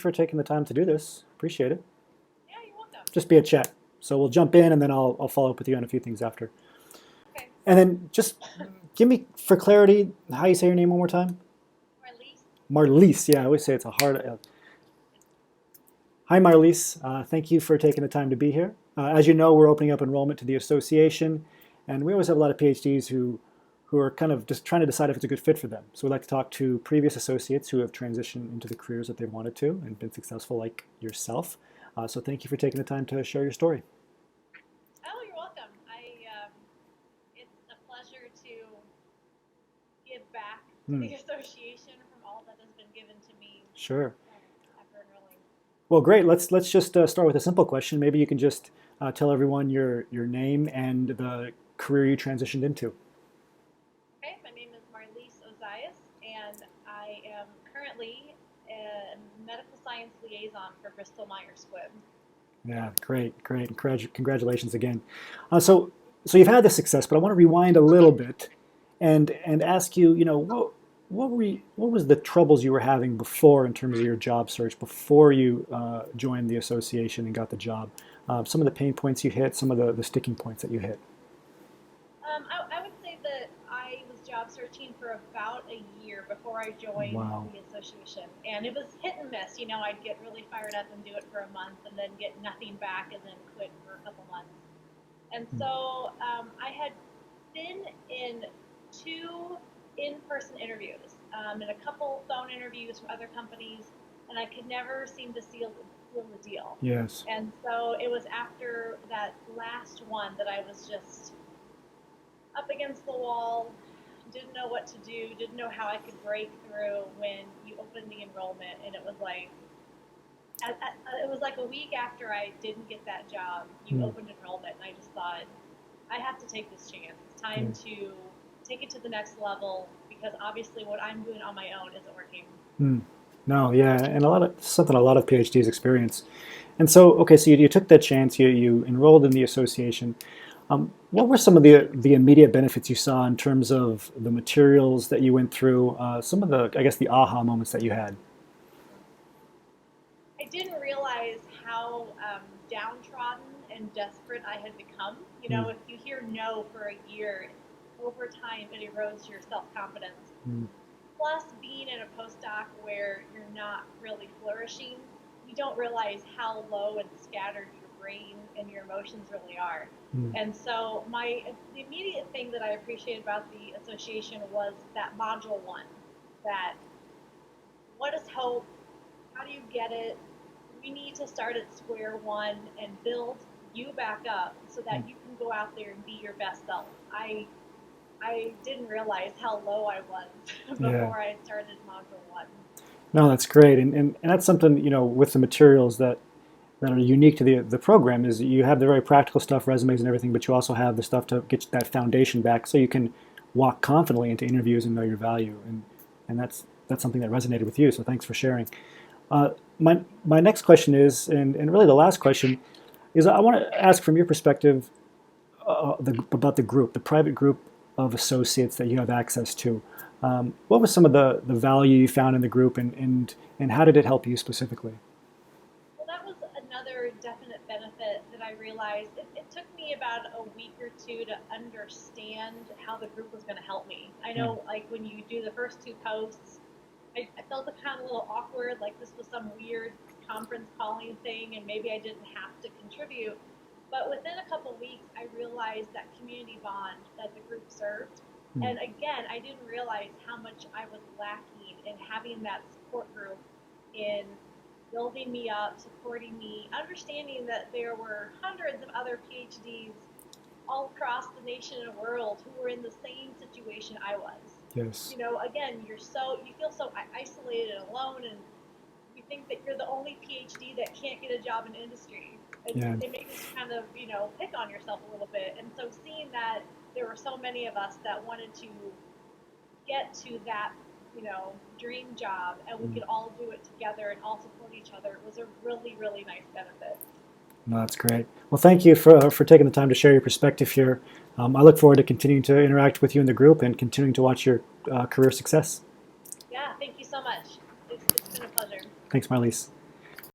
for taking the time to do this. Appreciate it. Yeah, you're welcome. Just be a chat. So we'll jump in and then I'll follow up with you on a few things after. Okay. And then just give me, for clarity, how you say your name one more time? Marlies. Marlies. Yeah, I always say it's a hard. Hi, Marlies. Thank you for taking the time to be here. As you know, we're opening up enrollment to the association, and we always have a lot of PhDs who are kind of just trying to decide if it's a good fit for them. So we'd like to talk to previous associates who have transitioned into the careers that they've wanted to and been successful like yourself. So thank you for taking the time to share your story. Oh, you're welcome. It's a pleasure to give back to the association from all that has been given to me. Sure. After enrolling. Well, great. Let's just start with a simple question. Maybe you can just tell everyone your name and the career you transitioned into. Okay, my name is Marlies Ozias, and I am currently a Medical Science Liaison for Bristol-Myers Squibb. Yeah, great. Congratulations again. So you've had this success, but I want to rewind a little bit and ask you, what was the troubles you were having before in terms of your job search, before you joined the association and got the job? Some of the pain points you hit, some of the sticking points that you hit. I would say that I was job searching for about a year before I joined the association, and it was hit and miss. I'd get really fired up and do it for a month, and then get nothing back, and then quit for a couple months. And so I had been in 2 in-person interviews and a couple phone interviews from other companies, and I could never seem to seal the deal. Yes. And so it was after that last one that I was just up against the wall, didn't know what to do, didn't know how I could break through when you opened the enrollment, and it was like a week after I didn't get that job, you opened enrollment, and I just thought, I have to take this chance. It's time to take it to the next level, because obviously what I'm doing on my own isn't working. No, yeah, and something a lot of PhDs experience. And so, okay, so you took that chance, you enrolled in the association. What were some of the immediate benefits you saw in terms of the materials that you went through, some of the, I guess, the aha moments that you had? I didn't realize how downtrodden and desperate I had become. If you hear no for a year, over time it erodes your self-confidence. Plus, being in a postdoc where you're not really flourishing, you don't realize how low and scattered your brain and your emotions really are. And so the immediate thing that I appreciated about the association was that module 1, that what is hope? How do you get it? We need to start at square one and build you back up so that you can go out there and be your best self. I didn't realize how low I was before I started module 1. No, that's great, and that's something, with the materials that are unique to the program, is you have the very practical stuff, resumes and everything, but you also have the stuff to get that foundation back so you can walk confidently into interviews and know your value, and that's something that resonated with you, so thanks for sharing. My next question is, and really the last question, is I want to ask from your perspective about the group, the private group of associates that you have access to. What was some of the value you found in the group, and how did it help you specifically? Well, that was another definite benefit that I realized. It took me about a week or 2 to understand how the group was going to help me. I know, like, when you do the first 2 posts, I felt kind of a little awkward, like this was some weird conference calling thing, and maybe I didn't have to contribute. But within a couple weeks, I realized that community bond that the group served. And again, I didn't realize how much I was lacking in having that support group, in building me up, supporting me, understanding that there were hundreds of other PhDs all across the nation and world who were in the same situation I was. Yes. Again, you feel so isolated and alone, and you think that you're the only PhD that can't get a job in industry. And it makes you kind of, pick on yourself a little bit. And so seeing that there were so many of us that wanted to get to that, dream job, and we could all do it together and all support each other, was a really, really nice benefit. No, that's great. Well, thank you for taking the time to share your perspective here. I look forward to continuing to interact with you in the group and continuing to watch your career success. Yeah, thank you so much. It's been a pleasure. Thanks, Marlies.